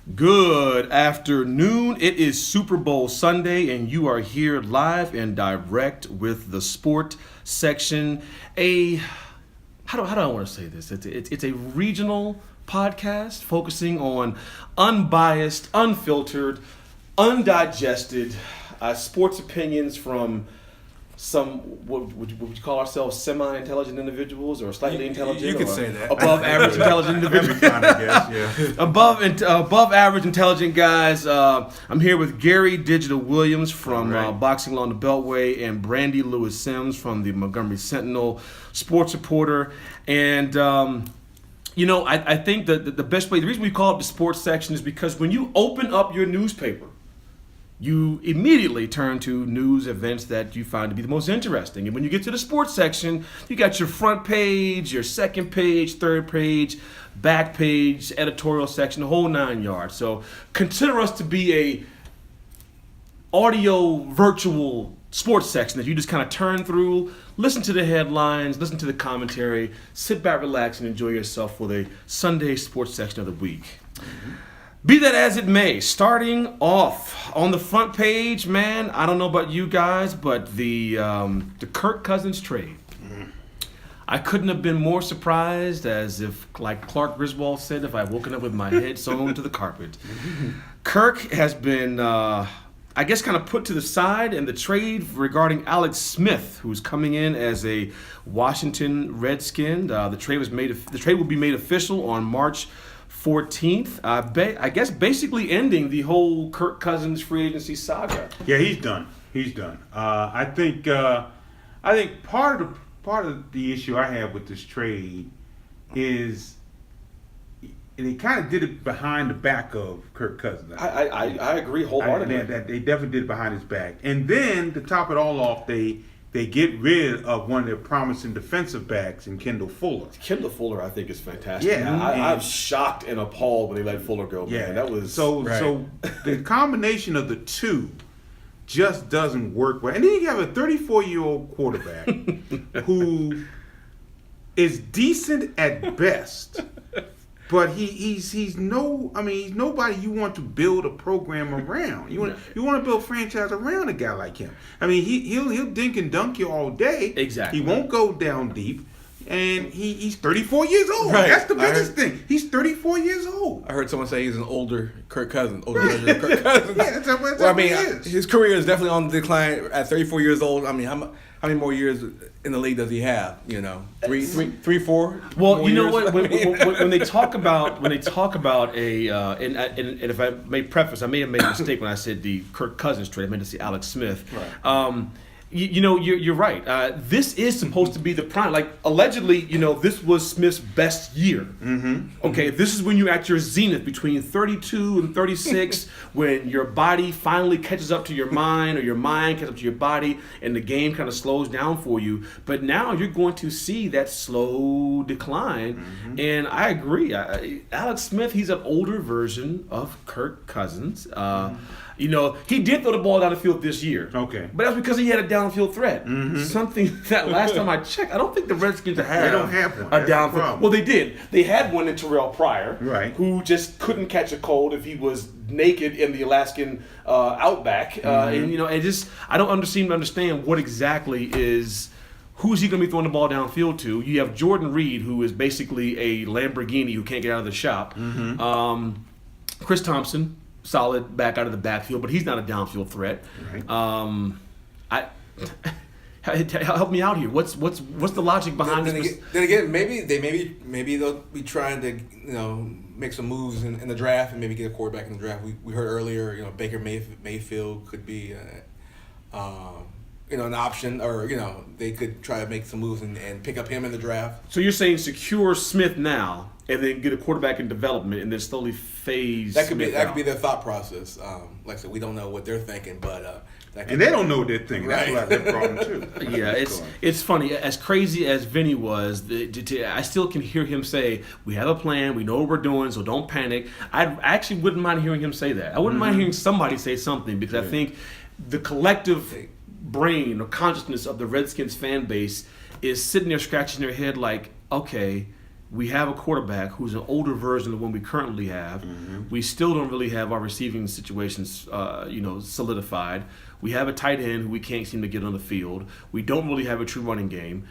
Good afternoon. It is Super Bowl Sunday, and you are here live and direct with the sport section. How do I want to say this? It's a regional podcast focusing on unbiased, unfiltered, undigested sports opinions from some what would you call ourselves, semi-intelligent individuals or slightly intelligent? You could or say that. above average intelligent individuals. Kind of guess, yeah. Above average intelligent guys. I'm here with Gary Digital Williams from Right. Boxing Along the Beltway and Brandy Lewis Sims from the Montgomery Sentinel, sports reporter. And I think that the best way, the reason we call it the sports section is because when you open up your newspaper, you immediately turn to news events that you find to be the most interesting. And when you get to the sports section, you got your front page, your second page, third page, back page, editorial section, the whole 9 yards. So consider us to be a audio virtual sports section that you just kind of turn through, listen to the headlines, listen to the commentary, sit back, relax, and enjoy yourself for the Sunday sports section of the week. Mm-hmm. Be that as it may, starting off on the front page, man, I don't know about you guys, but the Kirk Cousins trade. I couldn't have been more surprised, as if, like Clark Griswold said, if I had woken up with my head sewn to the carpet. Kirk has been, I guess, kind of put to the side in the trade regarding Alex Smith, who's coming in as a Washington Redskin. The trade will be made official on March 14th, I guess basically ending the whole Kirk Cousins free agency saga. Yeah, he's done. I think part of the issue I have with this trade is they kind of did it behind the back of Kirk Cousins. I agree wholeheartedly. They definitely did it behind his back. And then to top it all off, they get rid of one of their promising defensive backs in Kendall Fuller. Kendall Fuller, I think, is fantastic. Yeah, I'm shocked and appalled when they let Fuller go. Yeah, Man. That was so. right. So the combination of the two just doesn't work well. And then you have a 34-year-old quarterback who is decent at best. But he's nobody you want to build a program around. You want to build a franchise around a guy like him. I mean, he'll dink and dunk you all day. Exactly. He won't go down deep, and he's 34 years old. Right. That's the biggest thing. He's 34 years old. I heard someone say he's an older Kirk Cousins. Version of Kirk Cousins. Yeah, that's Well, what he is. his career is definitely on the decline at 34 years old. I mean, how many more years in the league does he have? You know, three, four. Well, you know years? what? When they talk about a and if I may preface, I may have made a mistake when I said the Kirk Cousins trade. I meant to say Alex Smith. Right. You're right. This is supposed to be the prime. Like allegedly, this was Smith's best year. Mm-hmm. Okay, this is when you're at your zenith between 32 and 36, when your body finally catches up to your mind, or your mind catches up to your body, and the game kind of slows down for you. But now you're going to see that slow decline. Mm-hmm. And I agree. Alex Smith, he's an older version of Kirk Cousins. He did throw the ball down the field this year. Okay. But that's because he had a downfield threat. Mm-hmm. Something that last time I checked, I don't think the Redskins have They don't have one. a That's the downfield. problem. Well, they did. They had one in Terrell Pryor, Right. who just couldn't catch a cold if he was naked in the Alaskan outback. I don't seem to understand what exactly is. Who's he going to be throwing the ball downfield to? You have Jordan Reed, who is basically a Lamborghini who can't get out of the shop. Mm-hmm. Chris Thompson, solid back out of the backfield, but he's not a downfield threat. Right. Help me out here. What's the logic behind this? Then again, maybe they'll be trying to make some moves in the draft and maybe get a quarterback in the draft. We heard earlier, Baker Mayfield could be an option, or they could try to make some moves and pick up him in the draft. So you're saying secure Smith now, and then get a quarterback in development, and then slowly phase. That could be Smith out. their thought process. Like I said, we don't know what they're thinking, but And they don't know what they're thinking. That's Right. their problem too. Yeah, it's funny. As crazy as Vinny was, I still can hear him say, "We have a plan. We know what we're doing, so don't panic." I actually wouldn't mind hearing him say that. I wouldn't mind hearing somebody say something, because I think the collective brain or consciousness of the Redskins fan base is sitting there scratching their head like, okay, We have a quarterback who's an older version of the one we currently have. We still don't really have our receiving situations, solidified. We have a tight end who we can't seem to get on the field. We don't really have a true running game.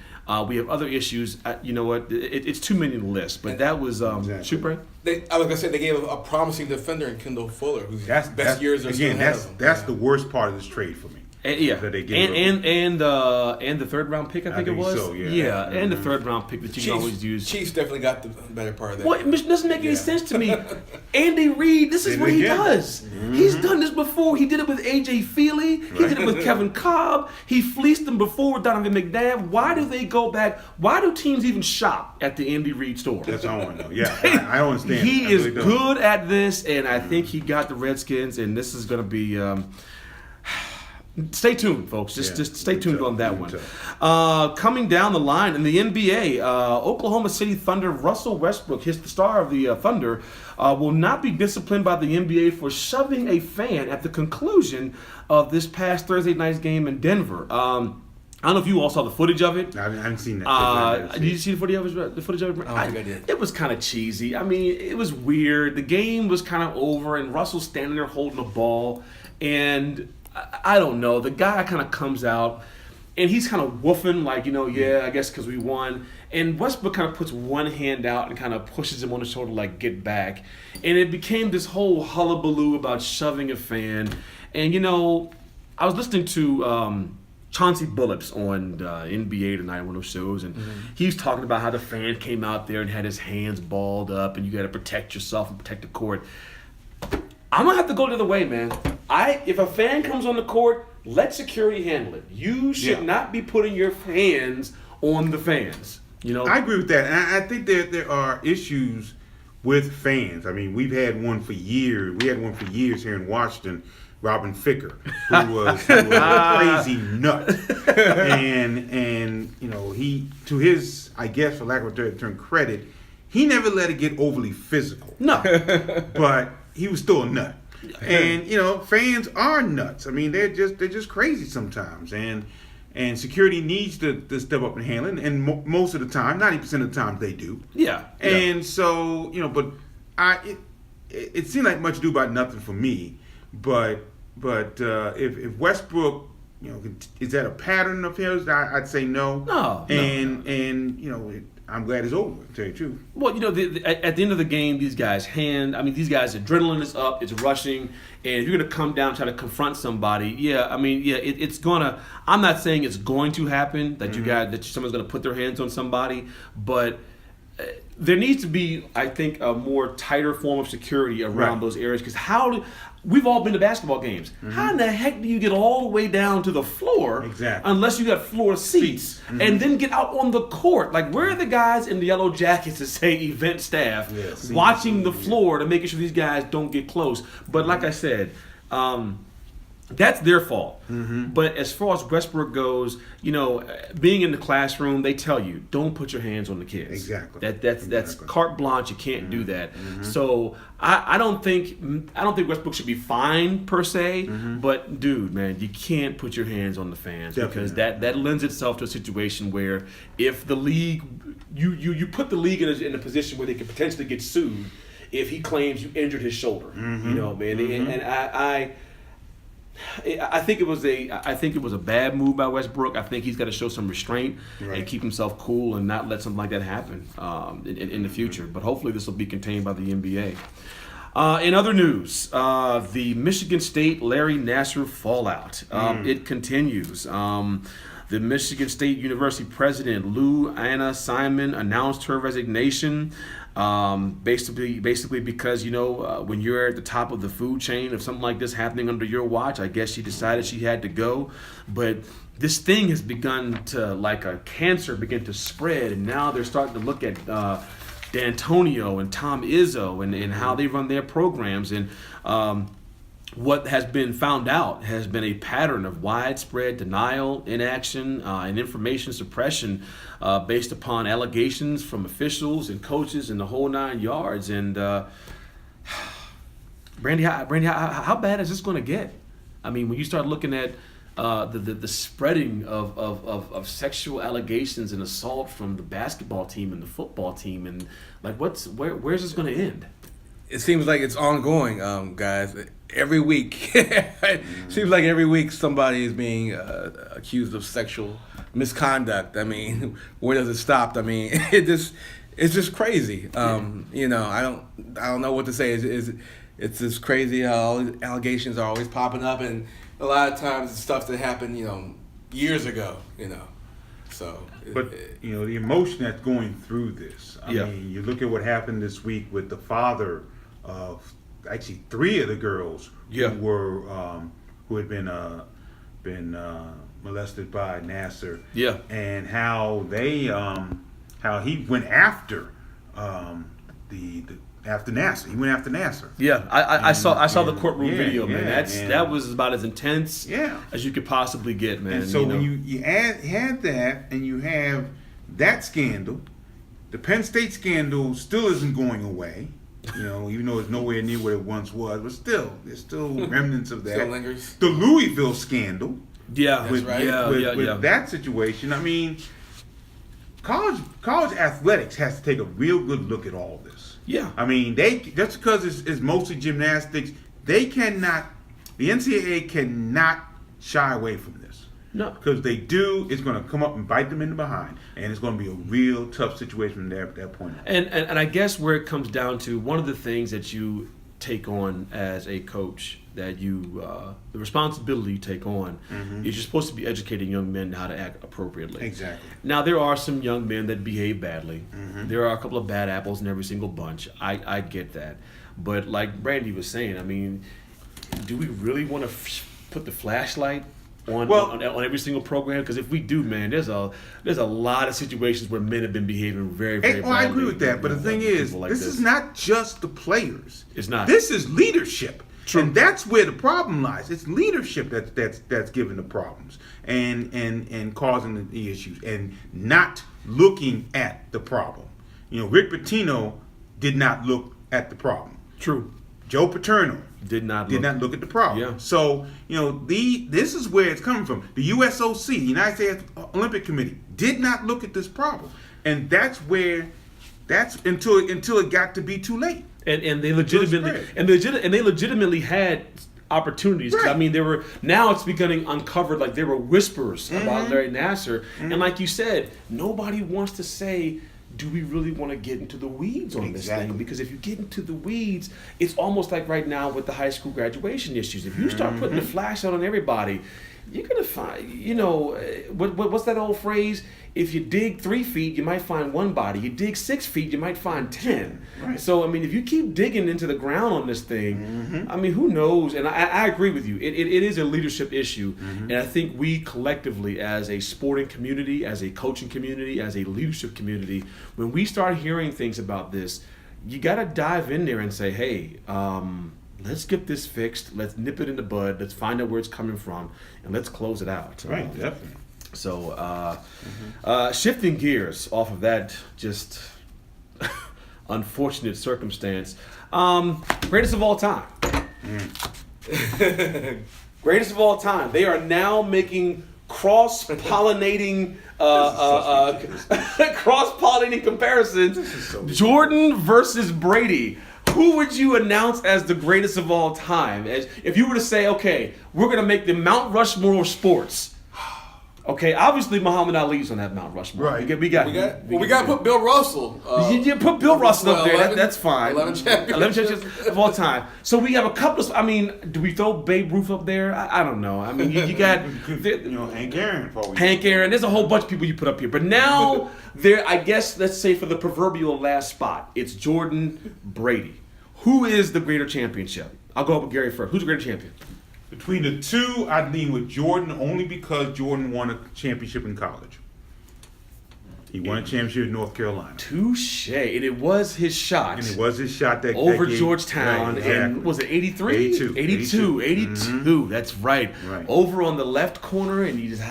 We have other issues. You know what? It's too many to list. But that was shoot, Brad? I was gonna say they gave a promising defender in Kendall Fuller, whose best years are still ahead of him. That's the worst part of this trade for me. That they gave and the third round pick, I think it was. So, yeah. And the third round pick that you can always use. Chiefs definitely got the better part of that. Well, it doesn't make any sense to me. Andy Reid, this is what he does. He's done this before. He did it with A.J. Feely. He did it with Kevin Cobb. He fleeced them before with Donovan McNabb. Why do they go back? Why do teams even shop at the Andy Reid store? That's all I want to know. Yeah, I don't understand. He is good at this, and I think he got the Redskins, and this is going to be. Stay tuned, folks. Just stay tuned on that one. Coming down the line in the NBA, Oklahoma City Thunder Russell Westbrook, the star of the Thunder, will not be disciplined by the NBA for shoving a fan at the conclusion of this past Thursday night's game in Denver. I don't know if you all saw the footage of it. I haven't seen that. Did you see the footage of it? I don't think I did. It was kind of cheesy. I mean, it was weird. The game was kind of over, and Russell's standing there holding the ball, and I don't know. The guy kind of comes out, and he's kind of woofing like, I guess because we won. And Westbrook kind of puts one hand out and kind of pushes him on the shoulder like, get back. And it became this whole hullabaloo about shoving a fan. And, I was listening to Chauncey Billups on NBA Tonight, one of those shows, and he was talking about how the fan came out there and had his hands balled up, and you got to protect yourself and protect the court. I'm going to have to go the other way, man. If a fan comes on the court, let security handle it. You should not be putting your hands on the fans. I agree with that. And I think there are issues with fans. I mean, we've had one for years. We had one for years here in Washington, Robin Ficker, who was a crazy nut. And he, to his, I guess, for lack of a better term, credit, he never let it get overly physical. No. But he was still a nut. And fans are nuts. I mean, they're just crazy sometimes, and security needs to step up and handle it. And most of the time, 90% of the time, they do. Yeah. And so but it seemed like much ado about nothing for me. But if Westbrook, is that a pattern of his? I'd say no. No. And I'm glad it's over, to tell you the truth. Well, at the end of the game, these guys' adrenaline is up, it's rushing, and if you're going to come down and try to confront somebody, it's going to, I'm not saying it's going to happen, that someone's going to put their hands on somebody, but there needs to be, I think, a more tighter form of security around those areas, because we've all been to basketball games. How in the heck do you get all the way down to the floor unless you got floor seats and then get out on the court? Like, where are the guys in the yellow jackets that say event staff watching the floor to making sure these guys don't get close? But like I said, that's their fault. But as far as Westbrook goes, being in the classroom, they tell you, don't put your hands on the kids. Exactly. That's carte blanche. You can't do that. So I don't think Westbrook should be fined per se. But dude, man, you can't put your hands on the fans because that lends itself to a situation where if the league, you put the league in a position where they could potentially get sued if he claims you injured his shoulder. Man, and I think it was a bad move by Westbrook. I think he's got to show some restraint and keep himself cool and not let something like that happen in the future. But hopefully this will be contained by the NBA. In other news, the Michigan State Larry Nassar fallout. It continues. The Michigan State University president, Lou Anna Simon, announced her resignation. Basically because when you're at the top of the food chain, if something like this happening under your watch, I guess she decided she had to go. But this thing has begun to, like a cancer, begin to spread, and now they're starting to look at D'Antonio and Tom Izzo and how they run their programs. And what has been found out has been a pattern of widespread denial, inaction, and information suppression based upon allegations from officials and coaches and the whole 9 yards. And Brandy, how bad is this going to get? I mean, when you start looking at the spreading of sexual allegations and assault from the basketball team and the football team, and like where's this going to end? It seems like it's ongoing, guys. Every week, it seems like every week somebody is being accused of sexual misconduct. I mean, where does it stop? I mean, it's just crazy. You know, I don't know what to say. It's just crazy how all these allegations are always popping up, and a lot of times it's stuff that happened, you know, years ago. You know, so. But you know, the emotion that's going through this. I mean, you look at what happened this week with the father of actually 3 of the girls who had been molested by Nassar. Yeah. And how they how he went after after Nassar. He went after Nassar. Yeah, I saw the courtroom video, man. That was about as intense Yeah. as you could possibly get, man. And so when you had that, and you have that scandal, the Penn State scandal still isn't going away. You know, even though it's nowhere near what it once was, but still, there's still remnants of that. Still lingers. The Louisville scandal. Yeah, with, right. with that situation, I mean, college athletics has to take a real good look at all this. Yeah. I mean, just because it's mostly gymnastics, the NCAA cannot shy away from this. No. Because they do, it's going to come up and bite them in the behind, and it's going to be a real tough situation from there at that point. And I guess where it comes down to, one of the things that you take on as a coach, that you the responsibility you take on, is you're supposed to be educating young men how to act appropriately. Exactly. Now, there are some young men that behave badly. There are a couple of bad apples in every single bunch. I get that. But like Brandy was saying, I mean, do we really want to put the flashlight on every single program? Because if we do, man, there's a lot of situations where men have been behaving very, very badly. I agree with that, but the thing is, this is not just the players. It's not. This is leadership. True. And that's where the problem lies. It's leadership that's giving the problems and causing the issues, and not looking at the problem. You know, Rick Pitino did not look at the problem. True. Joe Paterno did not look at the problem. Yeah. So, you know, this is where it's coming from. The USOC, the United States Olympic Committee, did not look at this problem. And that's until it got to be too late. And they legitimately had opportunities. 'Cause, Right. I mean, now it's becoming uncovered, like there were whispers about Larry Nassar, and like you said, nobody wants to say, do we really want to get into the weeds on this thing? Because if you get into the weeds, it's almost like right now with the high school graduation issues. If you start putting the flashlight on everybody, you're gonna find, you know, what's that old phrase? If you dig 3 feet, you might find one body. You dig 6 feet, you might find 10. Right. So I mean, if you keep digging into the ground on this thing, I mean, who knows? And I agree with you. It is a leadership issue, and I think we collectively, as a sporting community, as a coaching community, as a leadership community, when we start hearing things about this, you got to dive in there and say, hey. Let's get this fixed. Let's nip it in the bud. Let's find out where it's coming from, and let's close it out. Right, definitely. So, shifting gears off of that just unfortunate circumstance, greatest of all time. Greatest of all time. They are now making cross-pollinating comparisons. Jordan versus Brady. Who would you announce as the greatest of all time? If you were to say, okay, we're going to make the Mount Rushmore of sports. Okay, obviously Muhammad Ali's on that Mount Rushmore. Right. We got to put Bill Russell. You put Bill Russell up there. 11, that's fine. 11 championships of all time. So we have a couple of. I mean, do we throw Babe Ruth up there? I don't know. I mean, you got Hank Aaron. Hank Aaron. There's a whole bunch of people you put up here. But now I guess let's say for the proverbial last spot, it's Jordan, Brady. Who is the greater championship? I'll go up with Gary first. Who's the greater champion? Between the two, I'd lean with Jordan only because Jordan won a championship in college. He won a championship in North Carolina. Touche. And it was his shot. And it was his shot that over gave, Georgetown. Right, And was it 83? 82. 82. That's right. Over on the left corner, and he just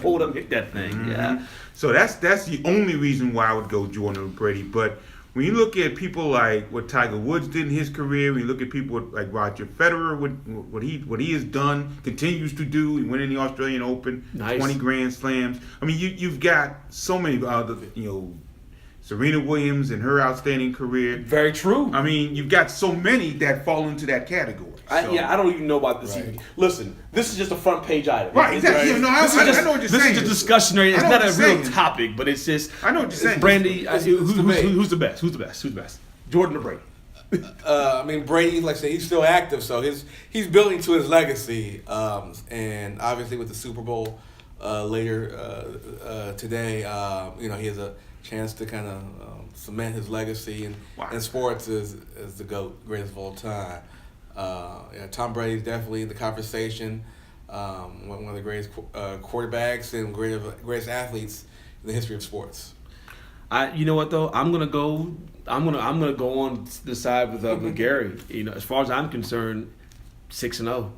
pulled up, hit that thing. Yeah. So that's the only reason why I would go Jordan or Brady. But when you look at people like what Tiger Woods did in his career, when you look at people like Roger Federer, what he has done, continues to do, he winning the Australian Open, Nice. 20 Grand Slams. I mean, you've got so many other, Serena Williams and her outstanding career. Very true. I mean, you've got so many that fall into that category. So- I don't even know about this. Right. Listen, this is just a front page item. Right, exactly. Yeah, no, This is I just, know what you're this saying. is just discussionary. It's I know not what a you're real saying. topic, but it's just. I know what you're saying. Brandy, It's who's debate. the best? Who's the best? Who's the best? Jordan or Brady? I mean, Brady, like I said, he's still active, so he's building to his legacy. And obviously, with the Super Bowl later today, he has a chance to kind of cement his legacy in sports as the GOAT, greatest of all time. Tom Brady's definitely in the conversation. One of the greatest quarterbacks and greatest athletes in the history of sports. You know what though? I'm gonna go on the side with McGarry. As far as I'm concerned, 6-0.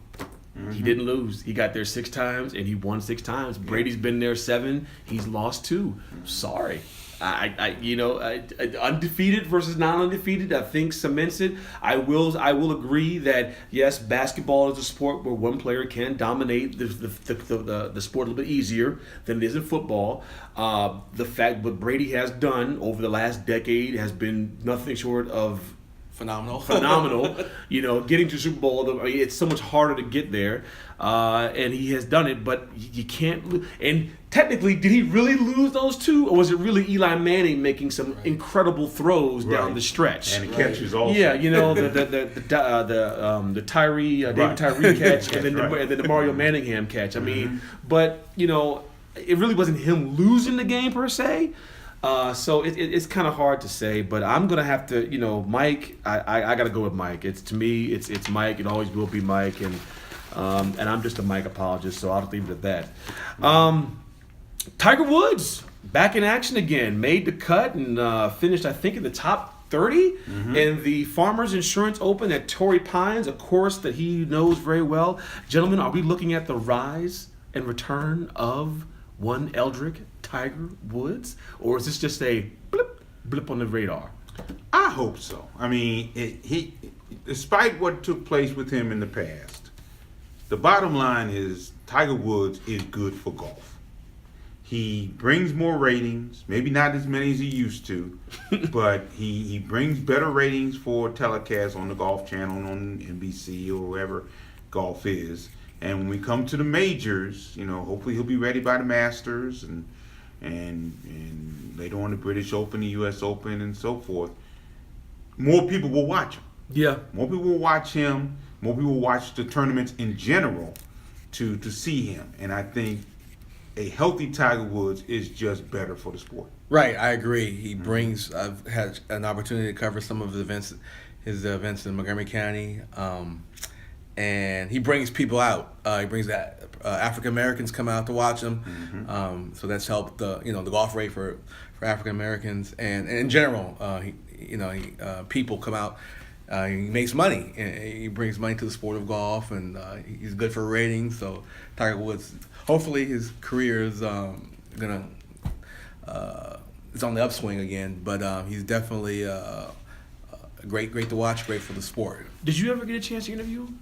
He didn't lose. He got there 6 times and he won 6 times. Brady's been there 7. He's lost 2. Sorry. Undefeated versus non-undefeated, I think cements it. I will agree that yes, basketball is a sport where one player can dominate the sport a little bit easier than it is in football. The fact what Brady has done over the last decade has been nothing short of Phenomenal. Getting to Super Bowl, it's so much harder to get there, and he has done it. But you can't. And technically, did he really lose those 2, or was it really Eli Manning making some incredible throws down the stretch? And the catches also. Yeah, the Tyree David Tyree catch, and then the Mario Manningham catch. I mean, but it really wasn't him losing the game per se. So it's kind of hard to say, but I'm gonna have to, Mike. I gotta go with Mike. To me, it's Mike. It always will be Mike, and I'm just a Mike apologist, so I'll leave it at that. Tiger Woods back in action again, made the cut and finished, I think, in the top 30 in the Farmers Insurance Open at Torrey Pines, a course that he knows very well. Gentlemen, are we looking at the rise and return of one Eldrick Tiger Woods, or is this just a blip on the radar? I hope so. I mean, he, despite what took place with him in the past, the bottom line is Tiger Woods is good for golf. He brings more ratings, maybe not as many as he used to, but he brings better ratings for telecasts on the Golf Channel, on NBC, or wherever golf is. And when we come to the majors, hopefully he'll be ready by the Masters and later on the British Open, the U.S. Open, and so forth. More people will watch him. Yeah. More people will watch him. More people will watch the tournaments in general to see him. And I think a healthy Tiger Woods is just better for the sport. Right, I agree. He brings. I've had an opportunity to cover some of his events in Montgomery County. And he brings people out. He brings African Americans come out to watch him. So that's helped the golf rate for African Americans and in general. People come out. He makes money. And he brings money to the sport of golf, and he's good for ratings. So Tiger Woods, hopefully his career is gonna it's on the upswing again. But he's definitely great to watch. Great for the sport. Did you ever get a chance to interview him?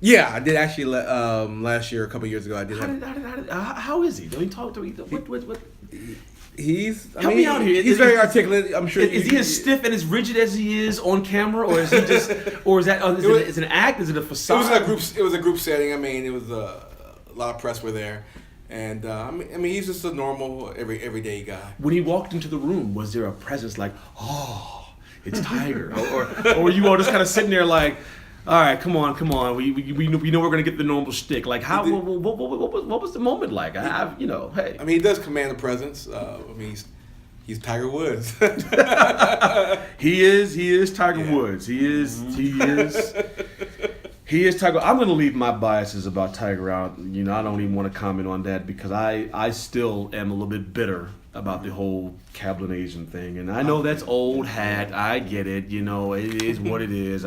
Yeah, I did actually. Last year, a couple years ago, I did. How is he? Don't he talk to me? What? Help me out here. He's very articulate. I'm sure. Is he as stiff and as rigid as he is on camera, or is he just, or is that? Is it an act? Is it a facade? It was a group setting. I mean, it was a lot of press were there, and I mean, he's just a normal, everyday guy. When he walked into the room, was there a presence like, oh, it's Tiger, or were you all just kind of sitting there like, all right, come on. We know we're gonna get the normal shtick. Like how? What was the moment like? Hey. I mean, he does command a presence. I mean, he's Tiger Woods. He is Tiger Woods. He is Tiger. I'm gonna leave my biases about Tiger out. I don't even want to comment on that because I still am a little bit bitter about the whole Cablinasian thing, and I know that's old hat. I get it. It is what it is.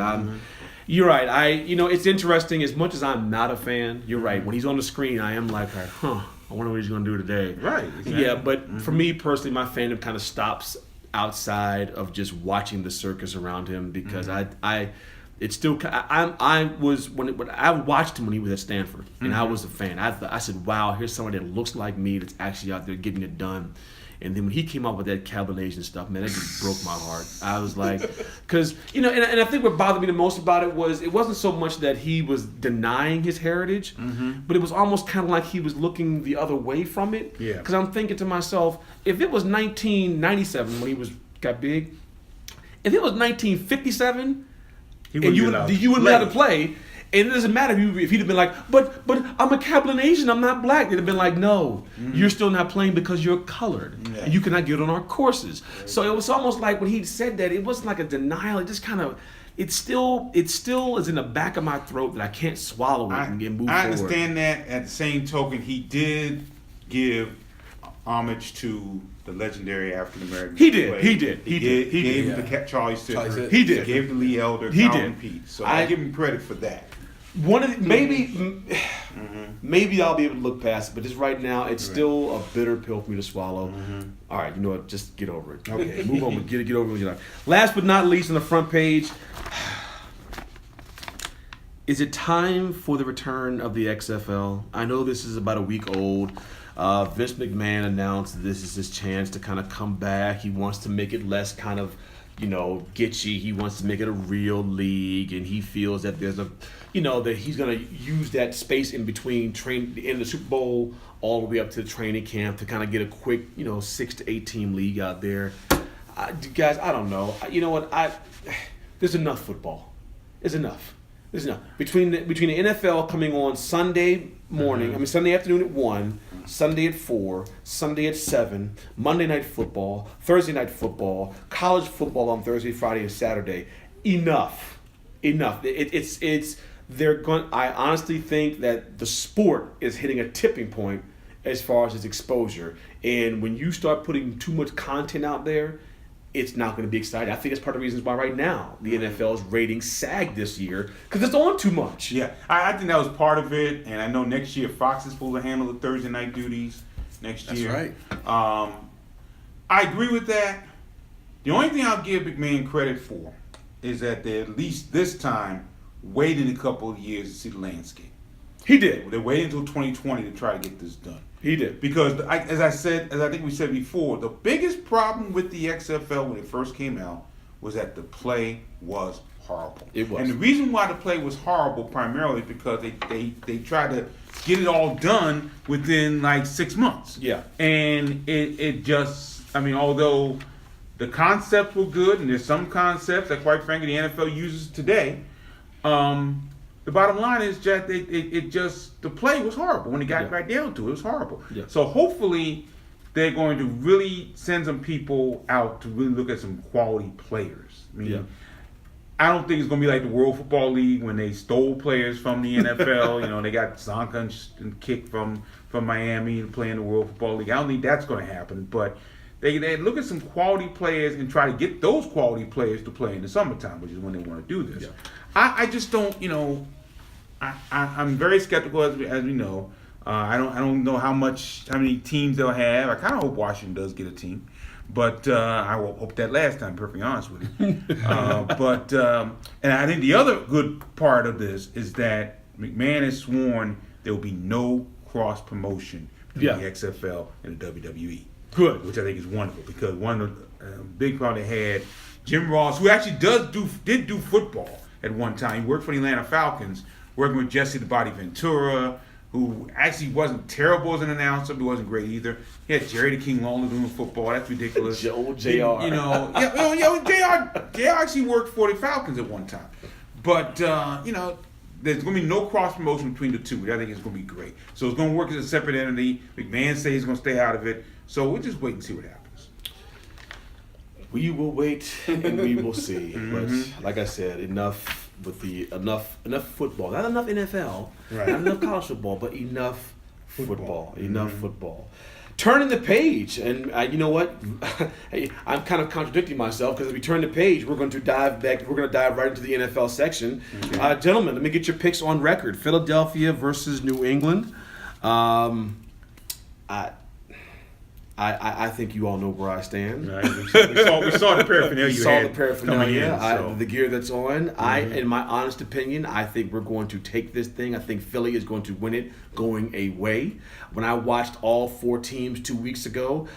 You're right. It's interesting. As much as I'm not a fan, you're right. When he's on the screen, I am like, I wonder what he's going to do today. Right. Exactly. Yeah, but for me personally, my fandom kind of stops outside of just watching the circus around him because Mm-hmm. it's still I was when I watched him when he was at Stanford and I was a fan. I said, wow, here's somebody that looks like me that's actually out there getting it done. And then when he came out with that Cablinasian stuff, man, that just broke my heart. I was like, because, and I think what bothered me the most about it wasn't so much that he was denying his heritage, but it was almost kind of like he was looking the other way from it. Yeah. Because I'm thinking to myself, if it was 1997 when he got big, if it was 1957, He and you wouldn't let him play. play. And it doesn't matter if he'd have been like, but I'm a Cablinasian, I'm not black. They'd have been like, no, you're still not playing because you're colored. Yeah. And you cannot get on our courses. So it was almost like when he said that, it wasn't like a denial. It just kind of, it still is in the back of my throat that I can't swallow it and move forward. I understand that. At the same token, he did give homage to the legendary African American. He did. He Gave did. him the Charlie Sittler. He did. He gave the Lee Elder. He Calvin did. Pete. So I give him credit for that. One of the, maybe I'll be able to look past it, but just right now, it's still a bitter pill for me to swallow. All right, you know what? Just get over it. Okay, move on. Get over it with your life. Last but not least, on the front page, is it time for the return of the XFL? I know this is about a week old. Vince McMahon announced that this is his chance to kind of come back. He wants to make it less kind of, gitchy. He wants to make it a real league, and he feels that there's that he's going to use that space in between in the Super Bowl all the way up to the training camp to kind of get a quick, 6 to 8 team league out there. Guys, I don't know. You know what? There's enough football. There's enough. Between the NFL coming on Sunday morning, Sunday afternoon at 1, Sunday at 4, Sunday at 7, Monday Night Football, Thursday Night Football, college football on Thursday, Friday, and Saturday. Enough. I honestly think that the sport is hitting a tipping point as far as its exposure. And when you start putting too much content out there, it's not going to be exciting. I think it's part of the reasons why right now the NFL's ratings sagged this year because it's on too much. Yeah, I think that was part of it, and I know next year Fox is supposed to handle the Thursday night duties next year. That's right. I agree with that. The only thing I'll give McMahon credit for is that they at least this time waited a couple of years to see the landscape. He did. They waited until 2020 to try to get this done. He did. Because, as I think we said before, the biggest problem with the XFL when it first came out was that the play was horrible. It was. And the reason why the play was horrible primarily because they tried to get it all done within like 6 months. Yeah. And it just, although the concepts were good, and there's some concepts that quite frankly the NFL uses today, the bottom line is that the play was horrible when it got right down to it. It was horrible. Yeah. So hopefully they're going to really send some people out to really look at some quality players. I don't think it's going to be like the World Football League when they stole players from the NFL. They got Zonka and Kick from Miami to play in the World Football League. I don't think that's going to happen, but they look at some quality players and try to get those quality players to play in the summertime, which is when they want to do this. Yeah. I just don't, I'm very skeptical as we know. I don't know how many teams they'll have. I kind of hope Washington does get a team, but I will hope that last time. Perfectly honest with you, and I think the other good part of this is that McMahon has sworn there will be no cross promotion between the XFL and the WWE. Good, which I think is wonderful because one of the big problem they had, Jim Ross, who actually did do football at one time. He worked for the Atlanta Falcons, working with Jesse the Body Ventura, who actually wasn't terrible as an announcer, but wasn't great either. He had Jerry the King Lawler doing football. That's ridiculous. JR. JR actually worked for the Falcons at one time. But, there's going to be no cross promotion between the two. I think it's going to be great. So it's going to work as a separate entity. McMahon says he's going to stay out of it. So we'll just wait and see what happens. We will wait and we will see. But like I said, enough football. Not enough NFL, right. Not enough college football, but enough football. Enough football. Turning the page, and you know what? Hey, I'm kind of contradicting myself because as we turn the page, we're going to dive back. We're going to dive right into the NFL section. Okay. Gentlemen, let me get your picks on record. Philadelphia versus New England. I think you all know where I stand. Right. We saw the paraphernalia. You you saw had the paraphernalia, coming in, the gear that's on. In my honest opinion, I think we're going to take this thing. I think Philly is going to win it going away. When I watched all 4 teams 2 weeks ago,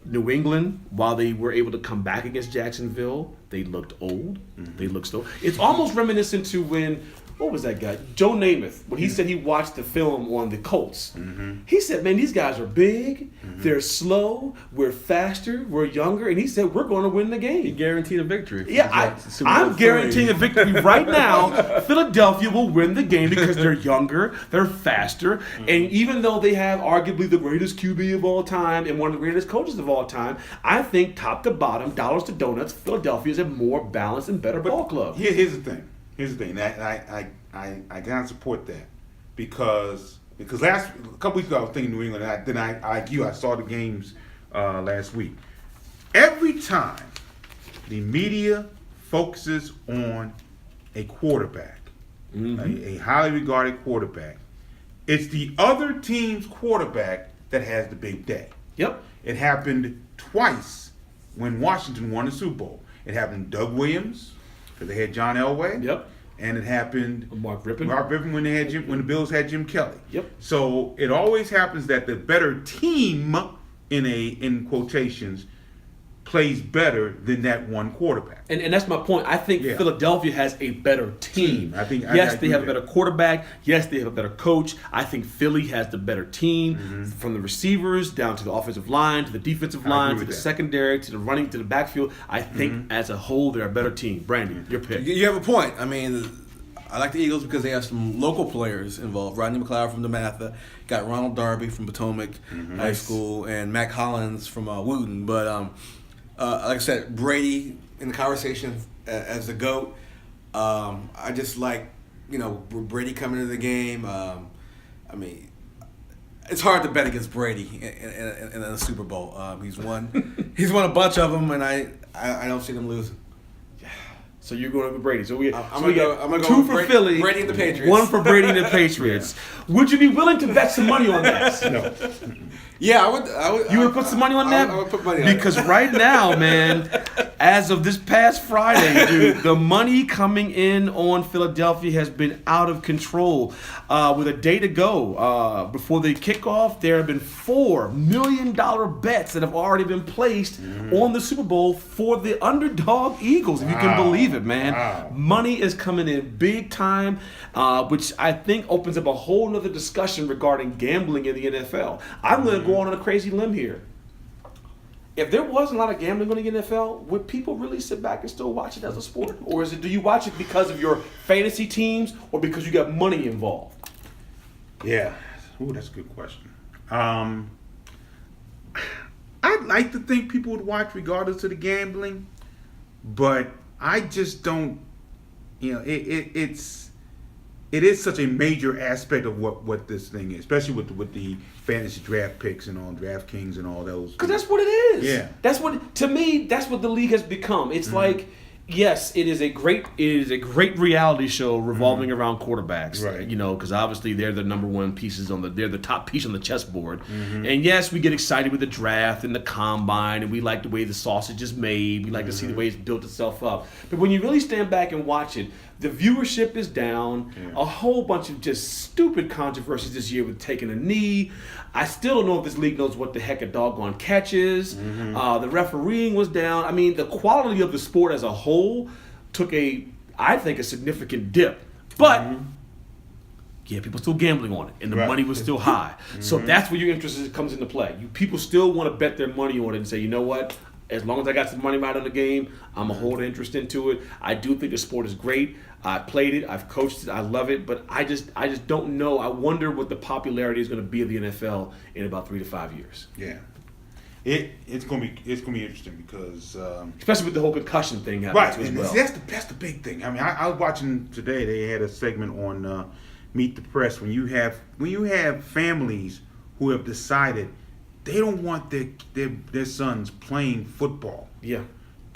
New England, while they were able to come back against Jacksonville, they looked old. They looked slow. It's almost reminiscent to when, what was that guy? Joe Namath, when he said he watched the film on the Colts. He said, man, these guys are big, they're slow, we're faster, we're younger, and he said, we're going to win the He game. guaranteed a victory. Yeah, I'm guaranteeing a victory right now. Philadelphia will win the game because they're younger, they're faster, and even though they have arguably the greatest QB of all time and one of the greatest coaches of all time, I think top to bottom, dollars to donuts, Philadelphia is a more balanced and better ball club. Here's the thing. I gotta support that because a couple weeks ago I was thinking New England. I saw the games last week. Every time the media focuses on a quarterback, a highly regarded quarterback, it's the other team's quarterback that has the big day. Yep. It happened twice when Washington won the Super Bowl. It happened to Doug Williams because they had John Elway. Yep. And it happened Mark Rippon. when the Bills had Jim Kelly. Yep. So it always happens that the better team in quotations plays better than that one quarterback. And that's my point. I think Philadelphia has a better team. I think yes, I they agree have a with better quarterback. Yes, they have a better coach. I think Philly has the better team, from the receivers down to the offensive line, to the defensive line, to the secondary, to the running, to the backfield. I think as a whole, they're a better team. Brandon, your pick. You have a point. I mean, I like the Eagles because they have some local players involved. Rodney McLeod from DeMatha, got Ronald Darby from Potomac High School, and Mac Hollins from Wooten. But like I said, Brady in the conversation as the GOAT. I just like, Brady coming into the game. I mean, it's hard to bet against Brady in a Super Bowl. He's won a bunch of them, and I don't see them losing. So you're going with Brady. So we I'm we gonna got go 2 with for Philly, Brady and the Patriots. 1 for Brady and the Patriots. Would you be willing to bet some money on that? No. Yeah, I would. You would put some money on that? I would put money on it. Because right now, man, as of this past Friday, dude, the money coming in on Philadelphia has been out of control. With a day to go before the kickoff, there have been $4 million bets that have already been placed on the Super Bowl for the underdog Eagles, if you can believe it, man. Wow. Money is coming in big time, which I think opens up a whole nother discussion regarding gambling in the NFL. I'm going to go on a crazy limb here. If there wasn't a lot of gambling on the NFL, would people really sit back and still watch it as a sport? Or do you watch it because of your fantasy teams or because you got money involved? Yeah. Ooh, that's a good question. I'd like to think people would watch regardless of the gambling, but I just don't. It is such a major aspect of what this thing is, especially with the fantasy draft picks and all, DraftKings and all those. Because that's what it is. Yeah. That's what, to me, that's what the league has become. It's like, yes, it is a great reality show revolving around quarterbacks. Right. Because obviously they're the number one pieces they're the top piece on the chessboard. And yes, we get excited with the draft and the combine, and we like the way the sausage is made. We like to see the way it's built itself up. But when you really stand back and watch it, the viewership is down. Yeah. A whole bunch of just stupid controversies this year with taking a knee. I still don't know if this league knows what the heck a doggone catch is. The refereeing was down. I mean, the quality of the sport as a whole took I think, a significant dip. But, yeah, people still gambling on it, and the money was still high. So that's where your interest comes into play. People still want to bet their money on it and say, you know what? As long as I got some money right on the game, I'm going to hold interest into it. I do think the sport is great. I played it. I've coached it. I love it. But I just don't know. I wonder what the popularity is going to be of the NFL in about 3 to 5 years. Yeah. It's gonna be interesting because especially with the whole concussion thing happening as well. That's the big thing. I mean, I was watching today. They had a segment on Meet the Press when you have families who have decided they don't want their sons playing football. Yeah.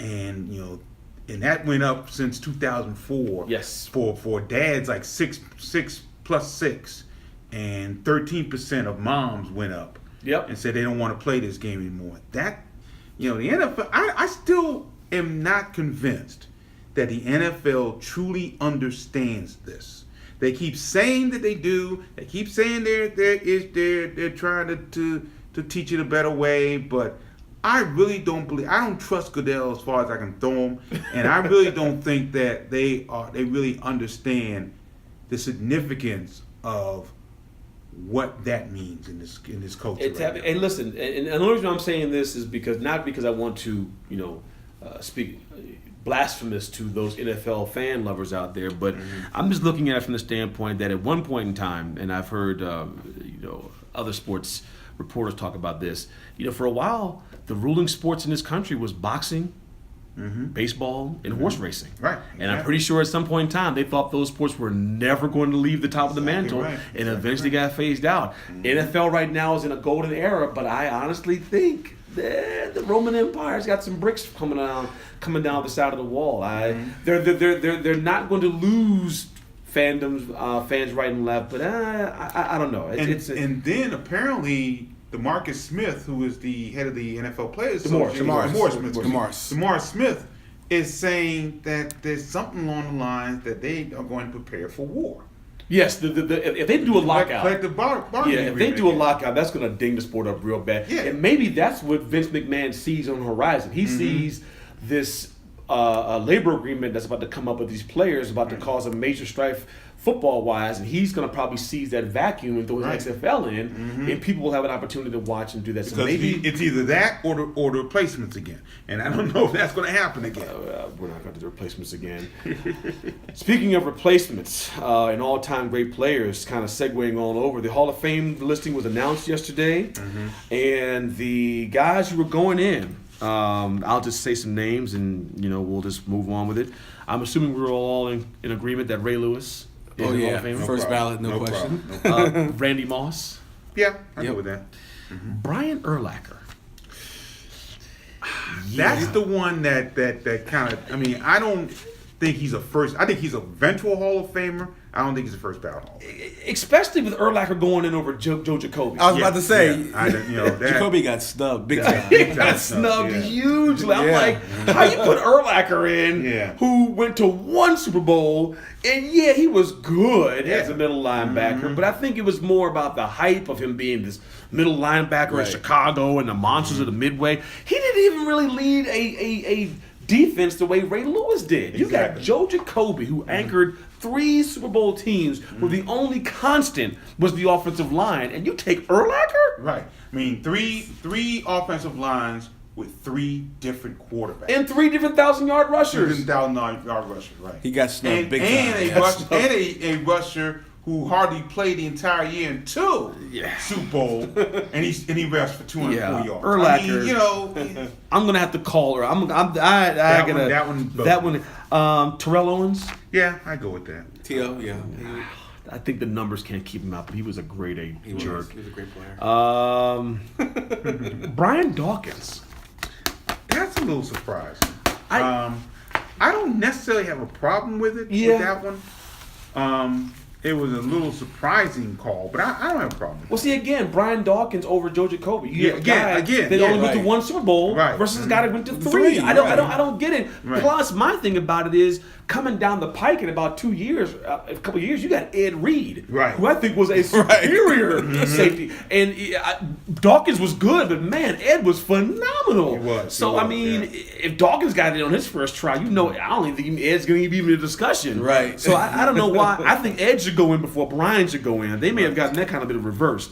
And and that went up since 2004. Yes. For dads, like 6 plus 6, and 13% of moms went up. Yep. and said they don't want to play this game anymore. That, the NFL, I still am not convinced that the NFL truly understands this. They keep saying that they do. They keep saying they're trying to teach it a better way, but I really don't believe. I don't trust Goodell as far as I can throw him, and I really don't think that they really understand the significance of what that means in this culture. And listen, and the only reason I'm saying this is not because I want to speak blasphemous to those NFL fan lovers out there, but I'm just looking at it from the standpoint that at one point in time, and I've heard other sports reporters talk about this. For a while, the ruling sports in this country was boxing, baseball, and horse racing. Right. And I'm pretty sure at some point in time they thought those sports were never going to leave the top of the mantle, and eventually got phased out. NFL right now is in a golden era, but I honestly think the Roman Empire's got some bricks coming down the side of the wall. They're not going to lose fandoms, fans right and left, but I don't know. And then apparently DeMarcus Smith, who is the head of the NFL Players Association, DeMar Smith is saying that there's something along the lines that they are going to prepare for war. Yes, if they do a lockout, if they do a lockout, that's going to ding the sport up real bad. Yeah. And maybe that's what Vince McMahon sees on the horizon. He sees this labor agreement that's about to come up with these players, about to cause a major strife football-wise, and he's going to probably seize that vacuum and throw his XFL in, and people will have an opportunity to watch and do that. Because so maybe it's either that or the replacements again, and I don't know if that's going to happen again. We're not going to do replacements again. Speaking of replacements and all-time great players, kind of segueing all over, the Hall of Fame listing was announced yesterday, and the guys who were going in, I'll just say some names and we'll just move on with it. I'm assuming we're all in agreement that Ray Lewis is in the Hall of Fame. First ballot, no question. Randy Moss. Yeah, I go with that. Brian Urlacher. That's the one that kind of. I mean, I don't think he's a first. I think he's a eventual Hall of Famer. I don't think he's a first ballot Hall of Famer. Especially with Urlacher going in over Joe Jacoby. I was about to say, Jacoby got snubbed big time. He got snubbed hugely. I'm like, how you put Urlacher in, who went to one Super Bowl, and he was good as a middle linebacker, but I think it was more about the hype of him being this middle linebacker in Chicago and the monsters of the Midway. He didn't even really lead a defense the way Ray Lewis did. You got Joe Jacoby, who anchored 3 Super Bowl teams where the only constant was the offensive line, and you take Urlacher? Right. I mean, three offensive lines with 3 different quarterbacks. And 3 different 1,000-yard rushers. 1,000-yard rusher, right. He got snubbed big and time. A rusher who hardly played the entire year until Super Bowl, and he rushed for 240 yards. Urlacher. I mean, I'm gonna have to call her. That one. Terrell Owens. Yeah, I go with that. T.O., yeah. I think the numbers can't keep him out, but he was a grade A jerk. He was a great player. Brian Dawkins. That's a little surprising. I don't necessarily have a problem with it, with that one. It was a little surprising call, but I don't have a problem with it. Well, see, again, Brian Dawkins over Joe Jacoby. You have a guy again, that only went to 1 Super Bowl versus a guy that went to 3. I don't get it. Right. Plus, my thing about it is coming down the pike in about 2 years, a couple of years, you got Ed Reed, who I think was a superior safety. And Dawkins was good, but man, Ed was phenomenal. He was. So, I mean, if Dawkins got it on his first try, I don't even think Ed's going to be even a discussion. Right. So, I don't know why. I think Ed should go in before Brian should go in. They may have gotten that kind of bit of reversed.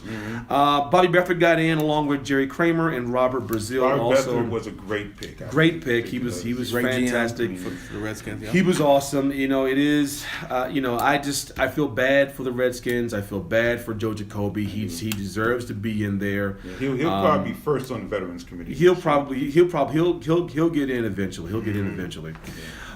Bobby Beathard got in along with Jerry Kramer and Robert Brazil. Bobby Beathard was a great pick. Great pick. He was fantastic. GM for the Redskins. He was awesome. It is. I feel bad for the Redskins. I feel bad for Joe Jacoby. He deserves to be in there. Yeah, he'll probably be first on the Veterans Committee. He'll get in eventually. He'll get in eventually.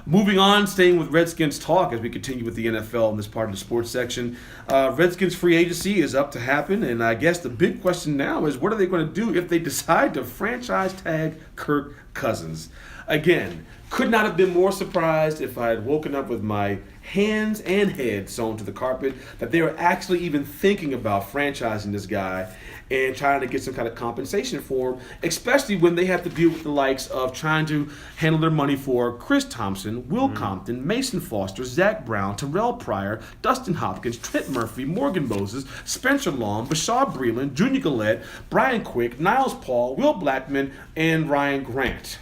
Moving on, staying with Redskins talk as we continue with the NFL in this part of the sports section. Redskins free agency is up to happen, and I guess the big question now is what are they going to do if they decide to franchise tag Kirk Cousins? Again, could not have been more surprised if I had woken up with my hands and head sewn to the carpet that they were actually even thinking about franchising this guy and trying to get some kind of compensation for him, especially when they have to deal with the likes of trying to handle their money for Chris Thompson, Will Compton, Mason Foster, Zach Brown, Terrell Pryor, Dustin Hopkins, Trent Murphy, Morgan Moses, Spencer Long, Bashar Breeland, Junior Gillette, Brian Quick, Niles Paul, Will Blackman, and Ryan Grant.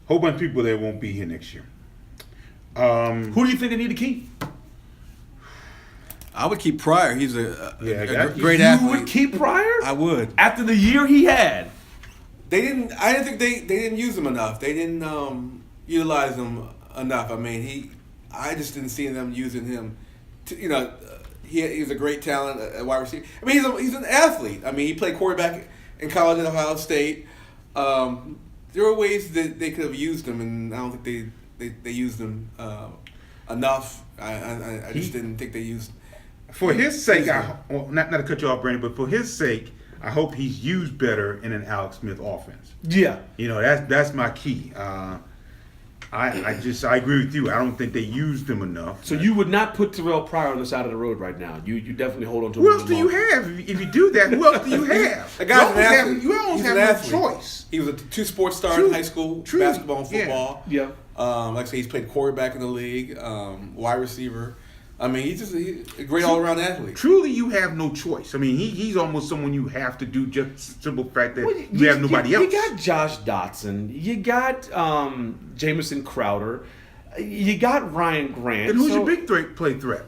Whole bunch of people that won't be here next year. Who do you think they need to keep? I would keep Pryor. He's a great You athlete. would keep Pryor? I would. After the year he had. They didn't. I didn't think they didn't use him enough. They didn't utilize him enough. I mean, I just didn't see them using him. He was a great talent at wide receiver. I mean, he's an athlete. I mean, he played quarterback in college at Ohio State. There were ways that they could have used him, and I don't think they used him enough. I just didn't think they used. For his sake, not to cut you off, Brandon, but for his sake, I hope he's used better in an Alex Smith offense. Yeah. That's my key. I agree with you. I don't think they used him enough. So you would not put Terrell Pryor on the side of the road right now. You definitely hold on to him. Who else do you have? If you do that, who else do you have? A guy's an athlete. You almost He's have an no athlete. choice. He was a two-sport star in high school, basketball and football. Yeah. Like I say, he's played quarterback in the league, wide receiver. I mean, he's a great all-around athlete. Truly, you have no choice. I mean, he's almost someone you have to do just simple fact that you have nobody else. You got Josh Dotson. You got Jamison Crowder. You got Ryan Grant. And who's your big play threat?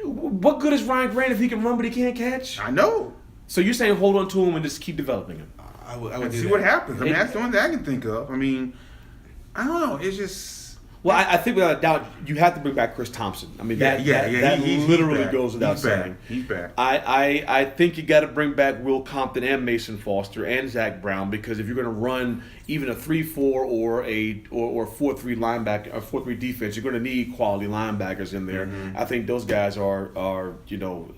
What good is Ryan Grant if he can run but he can't catch? I know. So you're saying hold on to him and just keep developing him? I would And do see that. what happens. I mean, that's the only thing I can think of. I mean, I don't know. It's just. Well, I think without a doubt you have to bring back Chris Thompson. I mean, that he's literally back. goes without He's back. saying. He's back. I think you got to bring back Will Compton and Mason Foster and Zach Brown, because if you're going to run even a 3-4 or a 4-3 linebacker or 4-3 defense, you're going to need quality linebackers in there. I think those guys are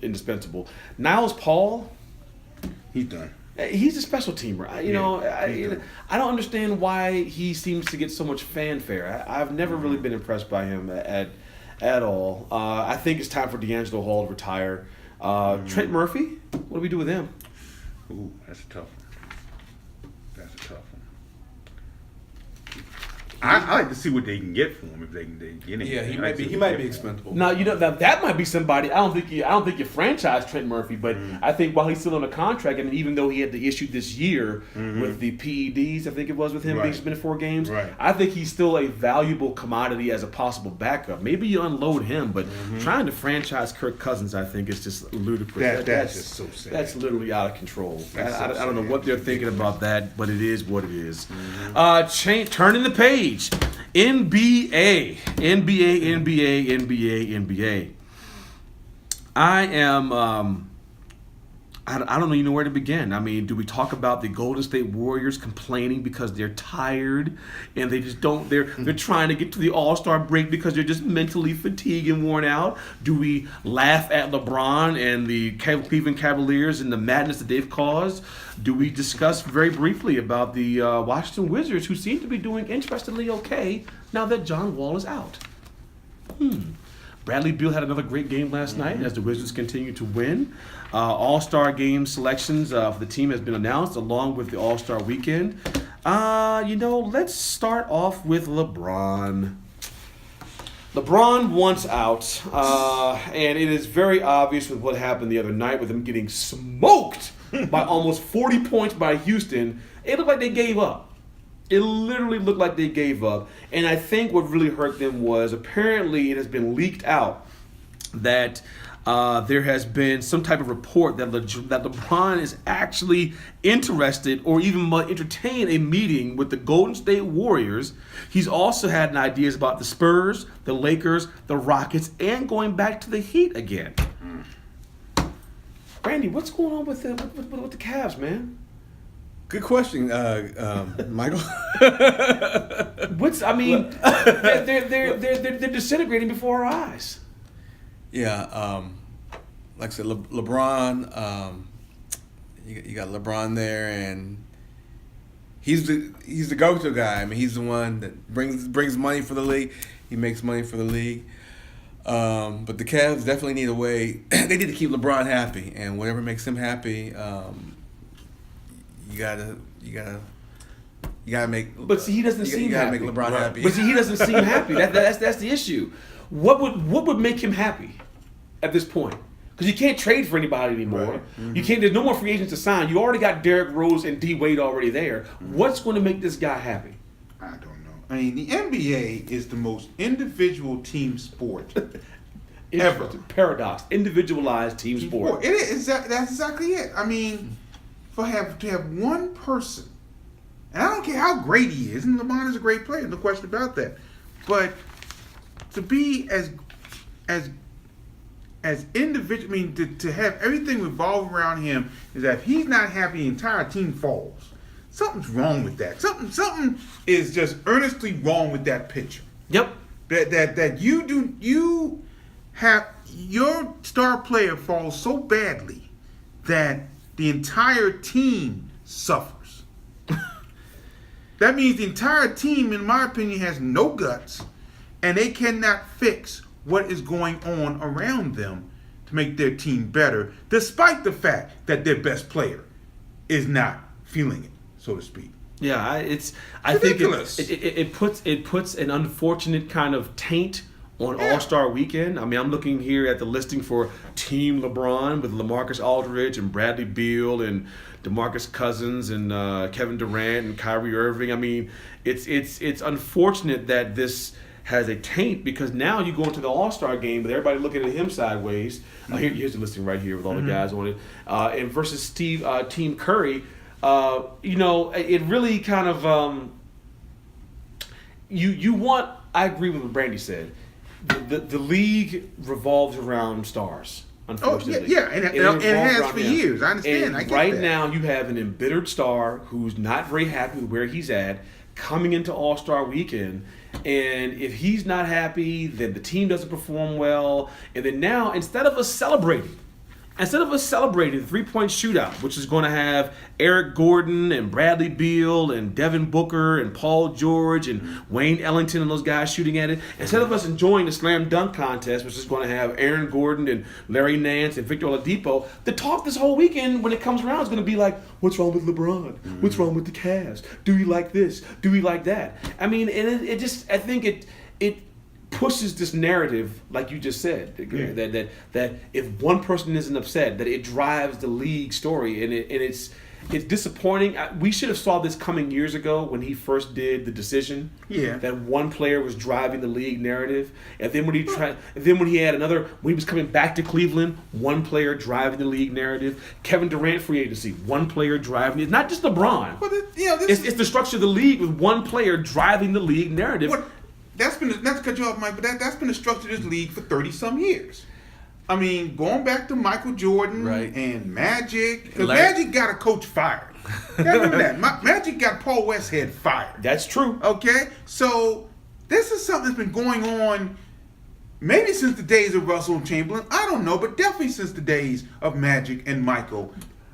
indispensable. Niles Paul, He's done. he's a special teamer. I don't understand why he seems to get so much fanfare. I've never really been impressed by him at all. I think it's time for D'Angelo Hall to retire. Trent Murphy, what do we do with him? Ooh, that's a tough one. That's a tough one. I like to see what they can get for him if they can get anything. Yeah, he might be expendable. Now that might be somebody. I don't think you franchise Trent Murphy, but I think while he's still on a contract, and even though he had the issue this year with the PEDs, I think it was with him being suspended 4 games. Right. I think he's still a valuable commodity as a possible backup. Maybe you unload him, but trying to franchise Kirk Cousins, I think, is just ludicrous. That's just so sad. That's literally out of control. I so don't know sad. what they're thinking about that, but it is what it is. Turning the page. NBA. I am. I don't even know where to begin. I mean, do we talk about the Golden State Warriors complaining because they're tired and they just don't? They're trying to get to the All-Star break because they're just mentally fatigued and worn out. Do we laugh at LeBron and the Cleveland Cavaliers and the madness that they've caused? Do we discuss very briefly about the Washington Wizards, who seem to be doing interestingly okay now that John Wall is out? Bradley Beal had another great game last night as the Wizards continue to win. All-Star game selections for the team has been announced along with the All-Star weekend. Let's start off with LeBron. LeBron wants out, and it is very obvious with what happened the other night with him getting smoked by almost 40 points by Houston. It looked like they gave up. It literally looked like they gave up. And I think what really hurt them was apparently it has been leaked out that there has been some type of report that LeBron is actually interested or even might entertain a meeting with the Golden State Warriors. He's also had ideas about the Spurs, the Lakers, the Rockets, and going back to the Heat again. Randy, what's going on with the Cavs, man? Good question, Michael. They're disintegrating before our eyes. Yeah, like I said, LeBron. You got LeBron there, and he's the go-to guy. I mean, he's the one that brings money for the league. He makes money for the league. But the Cavs definitely need a way. They need to keep LeBron happy, and whatever makes him happy, you gotta make. But see, he doesn't seem you gotta happy. make LeBron happy. But see, he doesn't seem happy. That's the issue. What would make him happy at this point? Because you can't trade for anybody anymore. Right. Mm-hmm. You can't. There's no more free agents to sign. You already got Derrick Rose and D Wade already there. What's going to make this guy happy? I don't know. I mean, the NBA is the most individual team sport ever. Paradox. Individualized team sport. It is. That's exactly it. I mean, to have one person, and I don't care how great he is, and LeBron is a great player, no question about that. But to be as individual, I mean, to have everything revolve around him is that if he's not happy, the entire team falls. Something's wrong with that. Something is just earnestly wrong with that picture. Yep. That you have your star player falls so badly that the entire team suffers. That means the entire team, in my opinion, has no guts, and they cannot fix what is going on around them to make their team better, despite the fact that their best player is not feeling it, so to speak. Yeah, I ridiculous. think it puts an unfortunate kind of taint on Yeah. All-Star Weekend. I mean, I'm looking here at the listing for Team LeBron with LaMarcus Aldridge and Bradley Beal and DeMarcus Cousins and Kevin Durant and Kyrie Irving. I mean, it's unfortunate that this has a taint because now you go into the All-Star game with everybody looking at him sideways. Here's the listing right here with all the guys on it. And versus Team Curry. It really kind of you want. I agree with what Brandy said. The league revolves around stars. Unfortunately, and it revolves has around for him. years. I understand. And I get right that. now, you have an embittered star who's not very happy with where he's at, coming into All-Star Weekend. And if he's not happy, then the team doesn't perform well. And then now, instead of us celebrating the three-point shootout, which is going to have Eric Gordon and Bradley Beal and Devin Booker and Paul George and Wayne Ellington and those guys shooting at it, instead of us enjoying the slam dunk contest, which is going to have Aaron Gordon and Larry Nance and Victor Oladipo, the talk this whole weekend when it comes around is going to be like, what's wrong with LeBron? What's wrong with the Cavs? Do we like this? Do we like that? I mean, and I think it pushes this narrative, like you just said, that if one person isn't upset, that it drives the league story, and it's disappointing. We should have saw this coming years ago when he first did the decision. Yeah. That one player was driving the league narrative, and then when he was coming back to Cleveland, one player driving the league narrative. Kevin Durant free agency, one player driving it. Not just LeBron. But It's the structure of the league with one player driving the league narrative. Not to cut you off, Mike, but that's been the structure of this league for 30-some years. I mean, going back to Michael Jordan Right. and Magic. Because Larry- Magic got a coach fired. You gotta remember that. Magic got Paul Westhead fired. That's true. Okay? So, this is something that's been going on maybe since the days of Russell and Chamberlain. I don't know, but definitely since the days of Magic and Michael.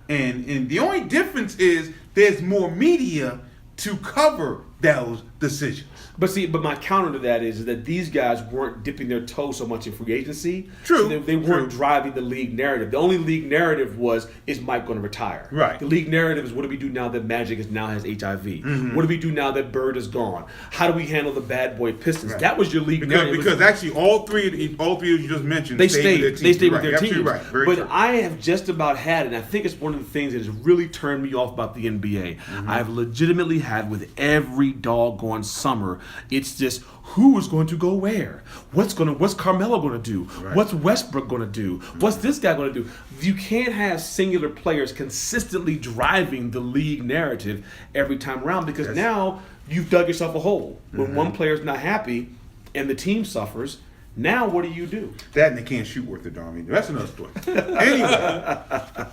And the only difference is there's more media to cover those decisions. But my counter to that is that these guys weren't dipping their toe so much in free agency. True, So they weren't true. driving the league narrative. The only league narrative was, is Mike going to retire? Right. The league narrative is, what do we do now that Magic now has HIV? Mm-hmm. What do we do now that Bird is gone? How do we handle the bad boy Pistons? Right. That was your league narrative. Because actually all three of you just mentioned They stayed with stayed with Right, their absolutely teams. right. Very But true. I have just about had, and I think it's one of the things that has really turned me off about the NBA. Mm-hmm. I've legitimately had with every doggone summer. It's just, who is going to go where? What's Carmelo going to do? Right. What's Westbrook going to do? What's this guy going to do? You can't have singular players consistently driving the league narrative every time around, because now you've dug yourself a hole. When one player's not happy and the team suffers, now what do? That and they can't shoot worth a darn either. That's another story. Anyway,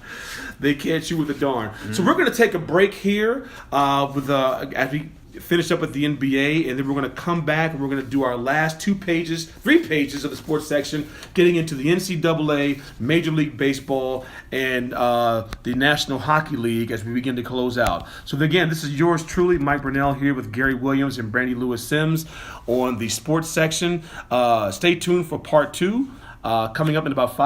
They can't shoot with a darn. So we're going to take a break here as we finish up with the NBA, and then we're going to come back and we're going to do our last 3 pages of the sports section, getting into the NCAA, Major League Baseball, and the National Hockey League as we begin to close out. So again, this is yours truly, Mike Burnell, here with Gary Williams and Brandy Lewis Sims on the sports section. Stay tuned for part 2 coming up in about 5